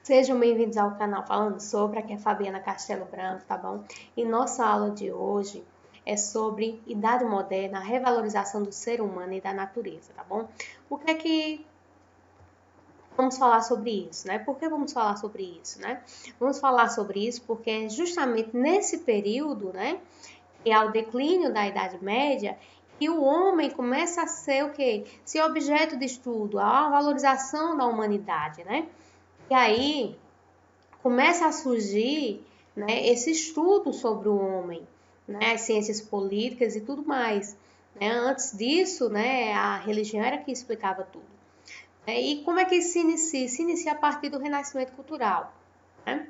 Sejam bem-vindos ao canal Falando Sobre, aqui é Fabiana Castelo Branco, tá bom? E nossa aula de hoje é sobre Idade Moderna, a revalorização do ser humano e da natureza, tá bom? O que é que vamos falar sobre isso, né? Por que vamos falar sobre isso, né? Vamos falar sobre isso porque é justamente nesse período, né, que é o declínio da Idade Média, que o homem começa a ser o quê? Ser objeto de estudo, a valorização da humanidade, né? E aí começa a surgir, né, esse estudo sobre o homem, né, as ciências políticas e tudo mais. Né? Antes disso, né, a religião era que explicava tudo. E como é que isso se inicia? Se inicia a partir do Renascimento Cultural. Né?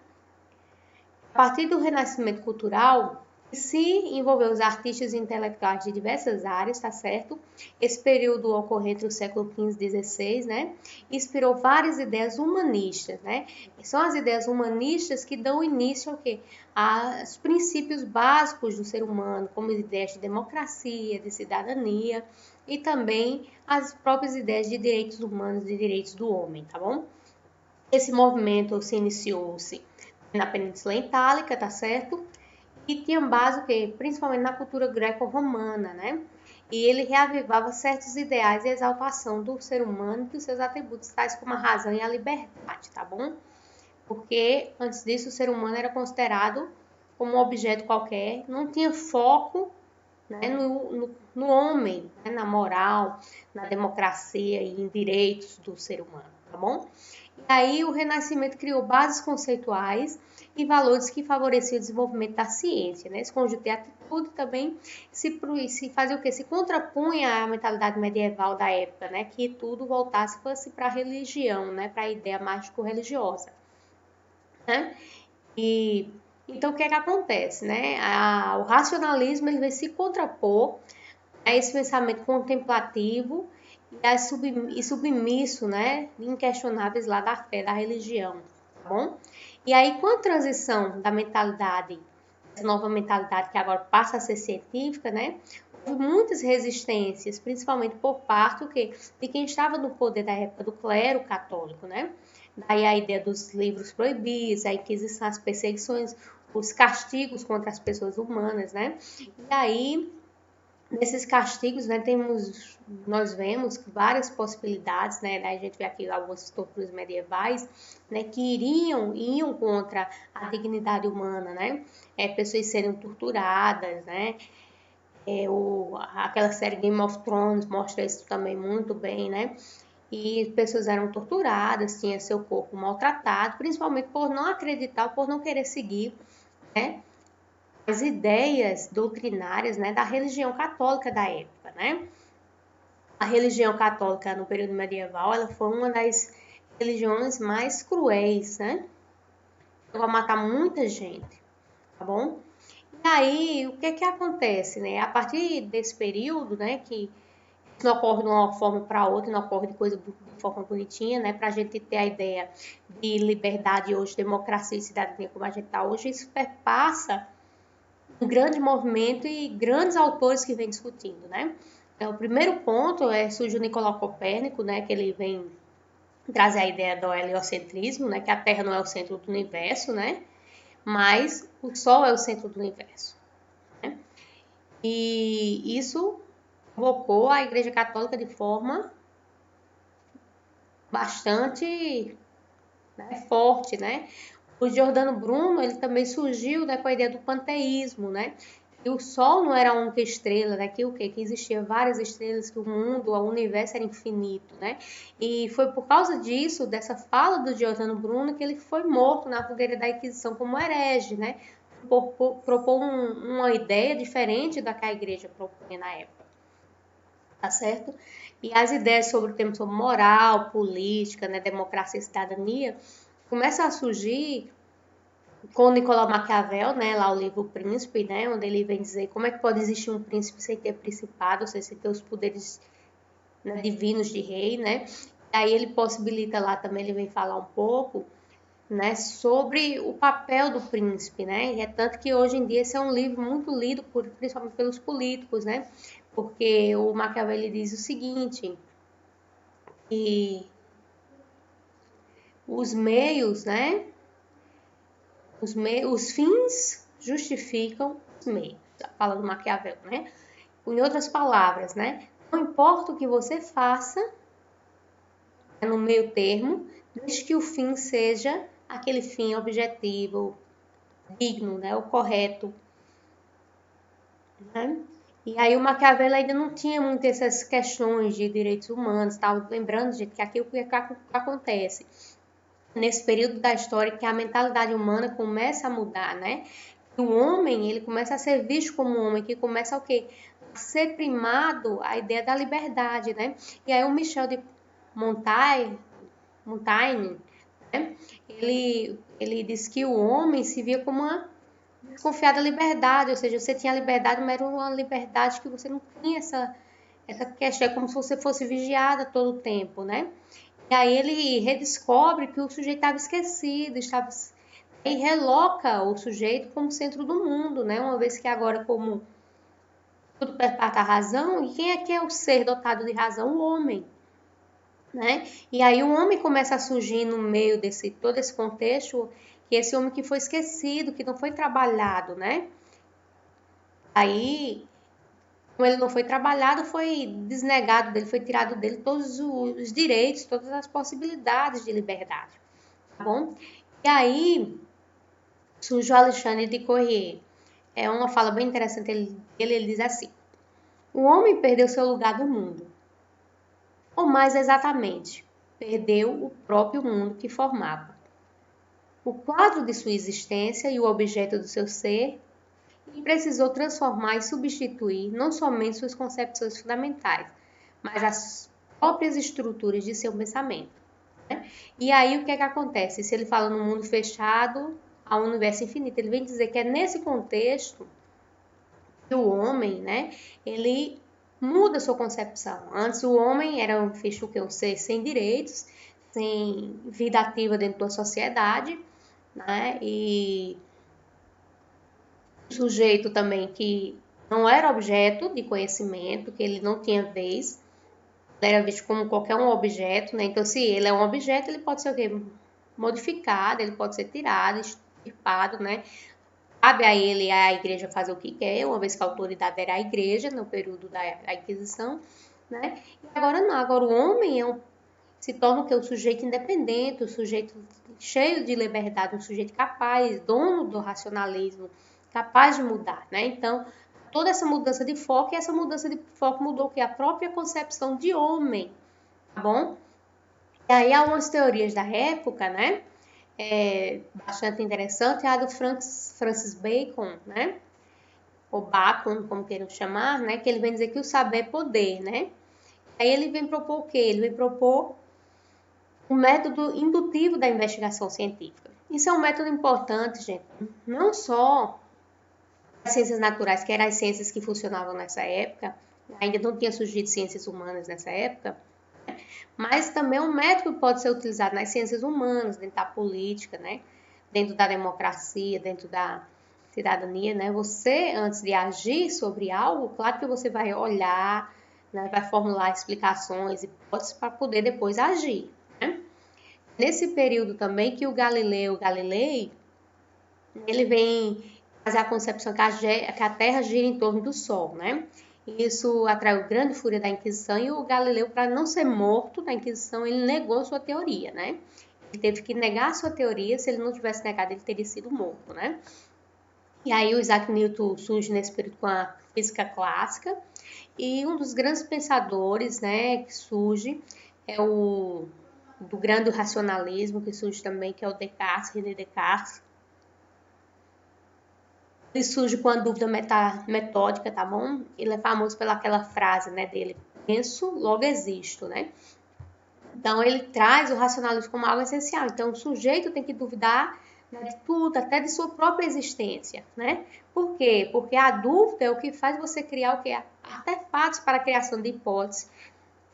A partir do Renascimento Cultural, se envolveu os artistas e intelectuais de diversas áreas, tá certo? Esse período ocorreu entre o século XV e XVI, né? Inspirou várias ideias humanistas, né? São as ideias humanistas que dão início ao quê? Aos princípios básicos do ser humano, como ideias de democracia, de cidadania e também as próprias ideias de direitos humanos e direitos do homem, tá bom? Esse movimento se iniciou-se na Península Itálica, tá certo? E tinha base o quê? Principalmente na cultura greco-romana, né? E ele reavivava certos ideais e exaltação do ser humano e dos seus atributos, tais como a razão e a liberdade, tá bom? Porque antes disso o ser humano era considerado como um objeto qualquer, não tinha foco, né, no homem, né, na moral, na democracia e em direitos do ser humano, tá bom? E aí o Renascimento criou bases conceituais e valores que favoreciam o desenvolvimento da ciência, né? Esse conjunto de atitude também se fazia o quê? Se contrapunha à mentalidade medieval da época, né? Que tudo voltasse para a religião, né? Para a ideia mágico-religiosa, né? E então o que é que acontece, né? O racionalismo ele vai se contrapor a esse pensamento contemplativo e submisso, né, inquestionáveis lá da fé, da religião, tá bom? E aí, com a transição da mentalidade, essa nova mentalidade que agora passa a ser científica, né, houve muitas resistências, principalmente por parte de quem estava no poder da época do clero católico, né? Daí a ideia dos livros proibidos, a Inquisição, as perseguições, os castigos contra as pessoas humanas, né? E aí nesses castigos, né, nós vemos várias possibilidades, né, a gente vê aqui algumas torturas medievais, né, que iam contra a dignidade humana, né, pessoas serem torturadas, né, aquela série Game of Thrones mostra isso também muito bem, né, e pessoas eram torturadas, tinha seu corpo maltratado, principalmente por não acreditar, por não querer seguir, né, as ideias doutrinárias, né, da religião católica da época, né? A religião católica no período medieval, ela foi uma das religiões mais cruéis, né? Chegou a matar muita gente, tá bom? E aí, o que que acontece, né? A partir desse período, né, que não ocorre de uma forma para outra, não ocorre de forma bonitinha, né? Para a gente ter a ideia de liberdade hoje, democracia e cidadania como a gente está hoje, isso perpassa um grande movimento e grandes autores que vêm discutindo, né? Então, o primeiro ponto surge o Nicolau Copérnico, né? Que ele vem trazer a ideia do heliocentrismo, né? Que a Terra não é o centro do universo, né? Mas o Sol é o centro do universo, né? E isso provocou a Igreja Católica de forma bastante, né, forte, né? O Giordano Bruno, ele também surgiu, né, com a ideia do panteísmo, né? E o Sol não era a única estrela, né? Que o quê? Que existia várias estrelas, que o mundo, o universo era infinito, né? E foi por causa disso, dessa fala do Giordano Bruno, que ele foi morto na fogueira da Inquisição como herege, né? Propor uma ideia diferente da que a igreja propunha na época, tá certo? E as ideias sobre o tema sobre moral, política, né, democracia e cidadania começam a surgir com o Nicolau Maquiavel, né, lá o livro O Príncipe, né, onde ele vem dizer como é que pode existir um príncipe sem ter principado, ou seja, sem ter os poderes, né, divinos de rei, né? E aí ele possibilita lá também, ele vem falar um pouco, né, sobre o papel do príncipe, né? E é tanto que hoje em dia esse é um livro muito lido principalmente pelos políticos, né? Porque o Maquiavel ele diz o seguinte, que os meios, né? Os fins justificam os meios. Fala do Maquiavel, né? Em outras palavras, né? Não importa o que você faça, é no meio termo, desde que o fim seja aquele fim objetivo, digno, né? O correto, né? E aí o Maquiavel ainda não tinha muito essas questões de direitos humanos, estava lembrando, gente, que aquilo que acontece nesse período da história que a mentalidade humana começa a mudar, né? O homem, ele começa a ser visto como um homem que começa o quê? A ser primado a ideia da liberdade, né? E aí o Michel de Montaigne, né? Ele diz que o homem se via como uma desconfiada liberdade, ou seja, você tinha a liberdade, mas era uma liberdade que você não tinha essa questão, é como se você fosse vigiada todo o tempo, né? E aí ele redescobre que o sujeito estava esquecido, e reloca o sujeito como centro do mundo, né? Uma vez que agora, como tudo perpassa a razão, e quem é que é o ser dotado de razão? O homem, né? E aí o homem começa a surgir no meio desse todo esse contexto, que esse homem que foi esquecido, que não foi trabalhado, né? Aí, como ele não foi trabalhado, foi desnegado dele, foi tirado dele todos os direitos, todas as possibilidades de liberdade, tá bom? E aí surge o Alexandre de Corrêa. É uma fala bem interessante, ele diz assim: o homem perdeu seu lugar no mundo, ou mais exatamente, perdeu o próprio mundo que formava, o quadro de sua existência e o objeto do seu ser, e precisou transformar e substituir não somente suas concepções fundamentais, mas as próprias estruturas de seu pensamento, né? E aí o que é que acontece? Se ele fala no mundo fechado ao universo infinito, ele vem dizer que é nesse contexto que o homem, né, ele muda sua concepção. Antes o homem era um ser sem direitos, sem vida ativa dentro da sociedade, né, e sujeito também que não era objeto de conhecimento, que ele não tinha vez, era visto como qualquer um objeto, né? Então, se ele é um objeto, ele pode ser o quê? Modificado, ele pode ser tirado, extirpado, né? Cabe a ele, a igreja, fazer o que quer, uma vez que a autoridade era a igreja no período da Inquisição, né? E agora não, agora o homem se torna o quê? O sujeito independente, o sujeito cheio de liberdade, um sujeito capaz, dono do racionalismo, capaz de mudar, né? Então, toda essa mudança de foco, e essa mudança de foco mudou o que? A própria concepção de homem, tá bom? E aí há umas teorias da época, né? Bastante interessante, é a do Francis Bacon, né? Ou Bacon, como queiram chamar, né? Que ele vem dizer que o saber é poder, né? Aí ele vem propor o quê? Ele vem propor um método indutivo da investigação científica. Isso é um método importante, gente, não só as ciências naturais, que eram as ciências que funcionavam nessa época, ainda não tinha surgido ciências humanas nessa época, mas também um método que pode ser utilizado nas ciências humanas, dentro da política, né? Dentro da democracia, dentro da cidadania, né? Você, antes de agir sobre algo, claro que você vai olhar, né? Vai formular explicações, hipóteses para poder depois agir, né? Nesse período também que o Galileu Galilei, ele vem fazer a concepção que a Terra gira em torno do Sol, né? Isso atraiu grande fúria da Inquisição e o Galileu, para não ser morto na Inquisição, ele negou sua teoria, né? Ele teve que negar sua teoria, se ele não tivesse negado, ele teria sido morto, né? E aí o Isaac Newton surge nesse período com a física clássica e um dos grandes pensadores, né, que surge é o do grande racionalismo, que surge também, que é o Descartes, René Descartes. Ele surge com a dúvida metódica, tá bom? Ele é famoso pela aquela frase, né, dele, penso, logo existo, né? Então, ele traz o racionalismo como algo essencial. Então, o sujeito tem que duvidar, né, de tudo, até de sua própria existência, né? Por quê? Porque a dúvida é o que faz você criar o quê? Artefatos para a criação de hipóteses,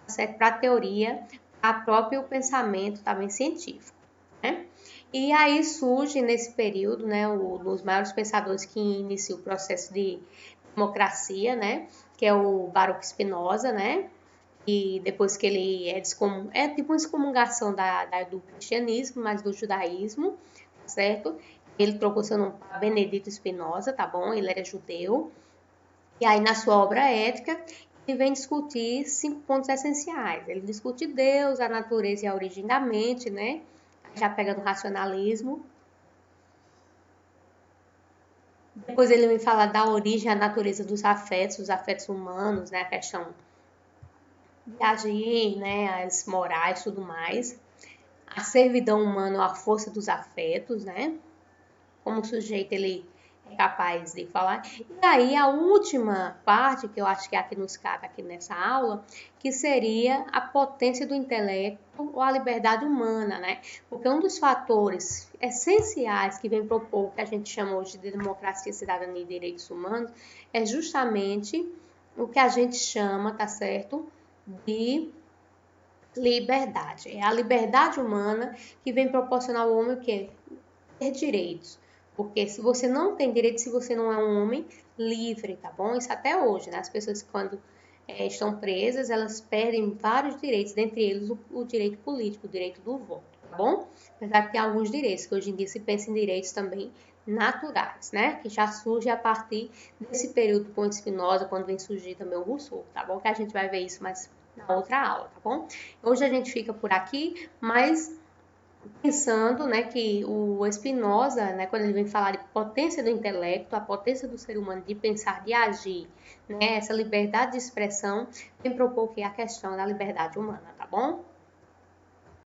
certo? Para a teoria, para o próprio pensamento também científico, né? E aí surge nesse período, né, um dos maiores pensadores que inicia o processo de democracia, né, que é o Baruch Spinoza, né, e depois que ele é tipo uma excomungação do cristianismo, mas do judaísmo, certo? Ele proporcionou para Benedito Spinoza, tá bom? Ele era judeu. E aí, na sua obra ética, ele vem discutir 5 pontos essenciais. Ele discute Deus, a natureza e a origem da mente, né? Já pegando o racionalismo. Depois ele vem falar da origem e a natureza dos afetos, os afetos humanos, né? A questão de agir, né? As morais e tudo mais. A servidão humana, a força dos afetos, né? Como o sujeito ele é capaz de falar. E aí a última parte, que eu acho que é a que nos cabe aqui nessa aula, que seria a potência do intelecto ou a liberdade humana, né? Porque um dos fatores essenciais que vem propor o que a gente chama hoje de democracia, cidadania e direitos humanos é justamente o que a gente chama, tá certo? De liberdade. É a liberdade humana que vem proporcionar ao homem o quê? Ter direitos. Porque se você não tem direito, se você não é um homem livre, tá bom? Isso até hoje, né? As pessoas quando estão presas, elas perdem vários direitos, dentre eles o direito político, o direito do voto, tá bom? Apesar que tem alguns direitos, que hoje em dia se pensa em direitos também naturais, né? Que já surge a partir desse período com Spinoza, quando vem surgir também o Rousseau, tá bom? Que a gente vai ver isso mais na outra aula, tá bom? Hoje a gente fica por aqui, mas pensando, né, que o Spinoza, né, quando ele vem falar de potência do intelecto, a potência do ser humano de pensar, de agir, né, essa liberdade de expressão, vem propor que é a questão da liberdade humana, tá bom?